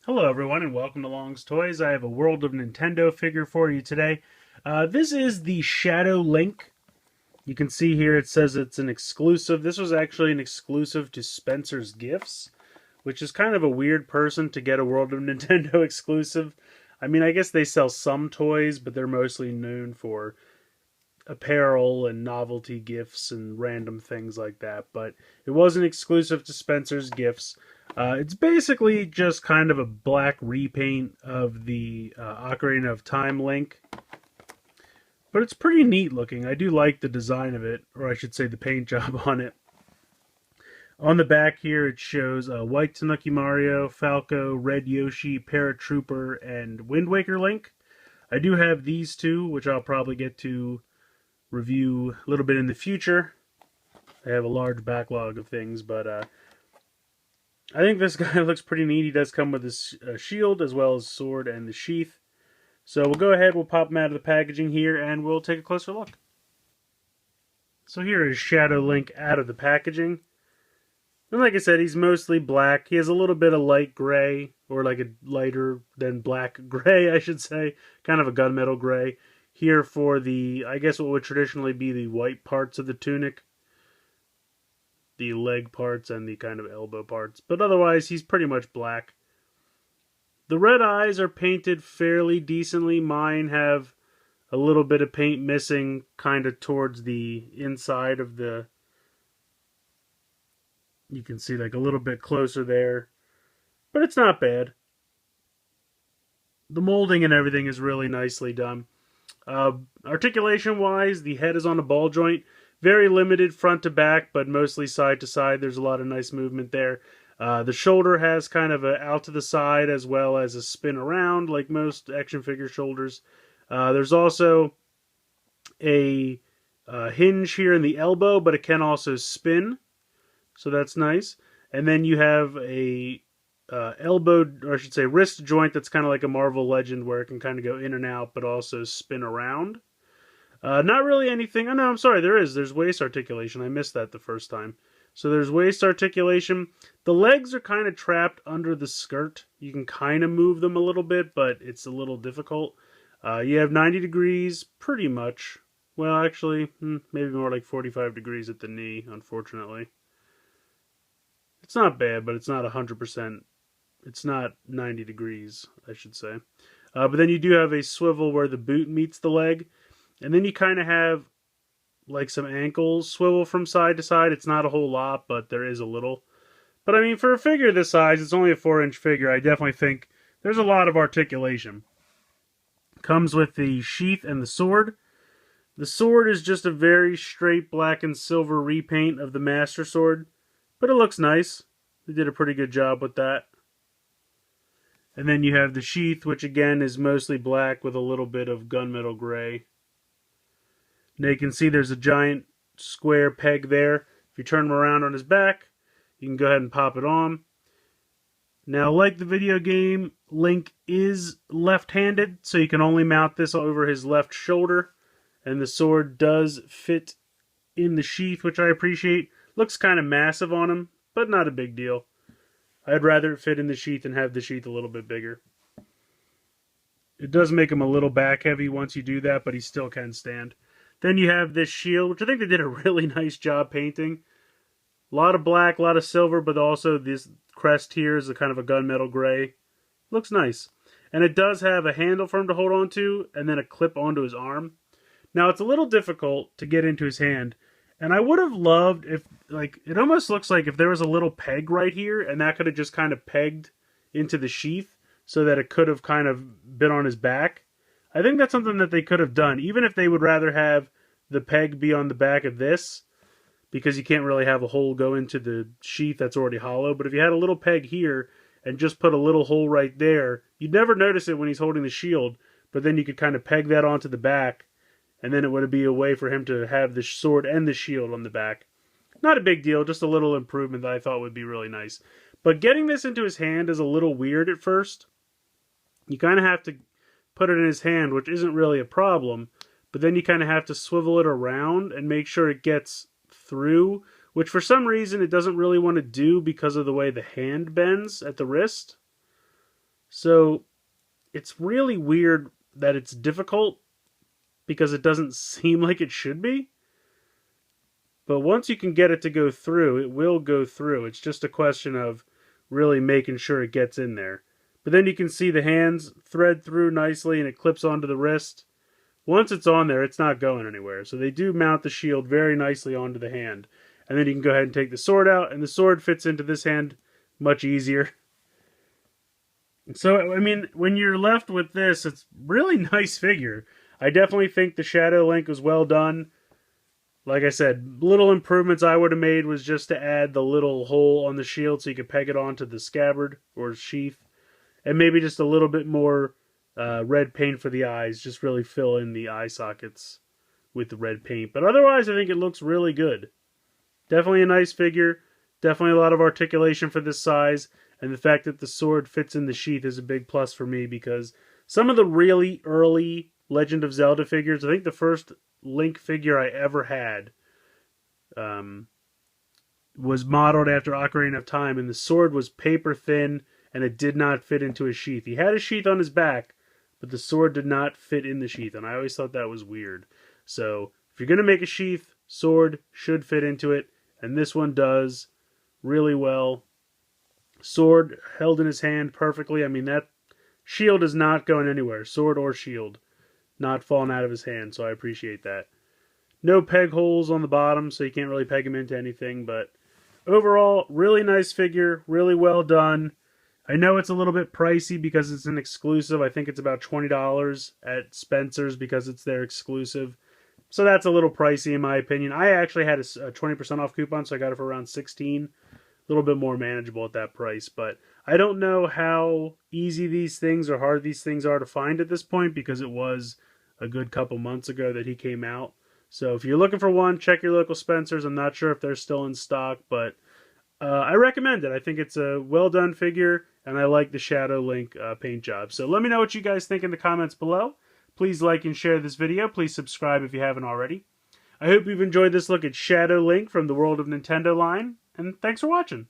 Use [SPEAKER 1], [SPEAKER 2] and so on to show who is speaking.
[SPEAKER 1] Hello everyone and welcome to Long's Toys. I have a World of Nintendo figure for you today. This is the Shadow Link. You can see here it says it's an exclusive. This was actually an exclusive to Spencer's Gifts, which is kind of a weird person to get a World of Nintendo exclusive. I mean, I guess they sell some toys, but they're mostly known for apparel and novelty gifts and random things like that. But it wasn't exclusive to Spencer's Gifts. It's basically just kind of a black repaint of the Ocarina of Time Link. But it's pretty neat looking. I do like the design of it, or I should say the paint job on it. On the back here it shows White Tanuki Mario, Falco, Red Yoshi, Paratrooper, and Wind Waker Link. I do have these two, which I'll probably get to review a little bit in the future. I have a large backlog of things, but I think this guy looks pretty neat. He does come with his shield as well as sword and the sheath. So we'll go ahead, we'll pop him out of the packaging here, and we'll take a closer look. So here is Shadow Link out of the packaging. And like I said, he's mostly black. He has a little bit of light gray, or like a lighter than black gray, I should say. Kind of a gunmetal gray. Here for the, I guess what would traditionally be the white parts of the tunic. The leg parts and the kind of elbow parts. But otherwise, he's pretty much black. The red eyes are painted fairly decently. Mine have a little bit of paint missing kind of towards the inside of the... You can see like a little bit closer there. But it's not bad. The molding and everything is really nicely done. Articulation-wise, the head is on a ball joint. Very limited front to back, but mostly side to side. There's a lot of nice movement there. The shoulder has kind of a out to the side as well as a spin around, like most action figure shoulders. There's also a hinge here in the elbow, but it can also spin, so that's nice. And then you have a elbow, or I should say wrist joint that's kind of like a Marvel Legend where it can kind of go in and out, but also spin around. Not really anything. Oh, no, I'm sorry, there's waist articulation. I missed that the first time. So there's waist articulation. The legs are kind of trapped under the skirt. You can kind of move them a little bit, but it's a little difficult. You have 90 degrees, pretty much. Well, actually, maybe more like 45 degrees at the knee, unfortunately. It's not bad, but it's not 100%. It's not 90 degrees, I should say. But then you do have a swivel where the boot meets the leg. And then you kind of have like some ankles swivel from side to side. It's not a whole lot, but there is a little. But I mean, for a figure this size, it's only a 4-inch figure. I definitely think there's a lot of articulation. Comes with the sheath and the sword. The sword is just a very straight black and silver repaint of the Master Sword, but it looks nice. They did a pretty good job with that. And then you have the sheath, which again is mostly black with a little bit of gunmetal gray. Now you can see there's a giant square peg there. If you turn him around on his back, you can go ahead and pop it on. Now, like the video game, Link is left-handed, so you can only mount this over his left shoulder. And the sword does fit in the sheath, which I appreciate. Looks kind of massive on him, but not a big deal. I'd rather it fit in the sheath and have the sheath a little bit bigger. It does make him a little back-heavy once you do that, but he still can stand. Then you have this shield, which I think they did a really nice job painting. A lot of black, a lot of silver, but also this crest here is a kind of a gunmetal gray. Looks nice. And it does have a handle for him to hold on to, and then a clip onto his arm. Now, it's a little difficult to get into his hand, and I would have loved if, like, it almost looks like if there was a little peg right here, and that could have just kind of pegged into the sheath, so that it could have kind of been on his back. I think that's something that they could have done, even if they would rather have the peg be on the back of this, because you can't really have a hole go into the sheath that's already hollow. But if you had a little peg here and just put a little hole right there, you'd never notice it when he's holding the shield, but then you could kind of peg that onto the back, and then it would be a way for him to have the sword and the shield on the back. Not a big deal, just a little improvement that I thought would be really nice. But getting this into his hand is a little weird at first. You kind of have to put it in his hand, which isn't really a problem, but then you kind of have to swivel it around and make sure it gets through, which for some reason it doesn't really want to do because of the way the hand bends at the wrist. So it's really weird that it's difficult because it doesn't seem like it should be. But once you can get it to go through, it will go through. It's just a question of really making sure it gets in there. But then you can see the hands thread through nicely and it clips onto the wrist. Once it's on there, it's not going anywhere. So they do mount the shield very nicely onto the hand. And then you can go ahead and take the sword out, and the sword fits into this hand much easier. So, I mean, when you're left with this, it's really nice figure. I definitely think the Shadow Link was well done. Like I said, little improvements I would have made was just to add the little hole on the shield so you could peg it onto the scabbard or sheath. And maybe just a little bit more red paint for the eyes. Just really fill in the eye sockets with the red paint. But otherwise, I think it looks really good. Definitely a nice figure. Definitely a lot of articulation for this size. And the fact that the sword fits in the sheath is a big plus for me because some of the really early Legend of Zelda figures, I think the first Link figure I ever had was modeled after Ocarina of Time, and the sword was paper thin and it did not fit into his sheath. He had a sheath on his back, but the sword did not fit in the sheath, and I always thought that was weird. So if you're going to make a sheath, sword should fit into it, and this one does really well. Sword held in his hand perfectly. I mean, that shield is not going anywhere, sword or shield. Not falling out of his hand, so I appreciate that. No peg holes on the bottom, so you can't really peg him into anything, but overall, really nice figure, really well done. I know it's a little bit pricey because it's an exclusive. I think it's about $20 at Spencer's because it's their exclusive. So that's a little pricey in my opinion. I actually had a 20% off coupon, so I got it for around $16. A little bit more manageable at that price, but I don't know how easy these things or hard these things are to find at this point because it was a good couple months ago that he came out. So if you're looking for one, check your local Spencer's. I'm not sure if they're still in stock, but I recommend it. I think it's a well done figure, and I like the Shadow Link paint job. So let me know what you guys think in the comments below. Please like and share this video. Please subscribe if you haven't already. I hope you've enjoyed this look at Shadow Link from the World of Nintendo line, and thanks for watching.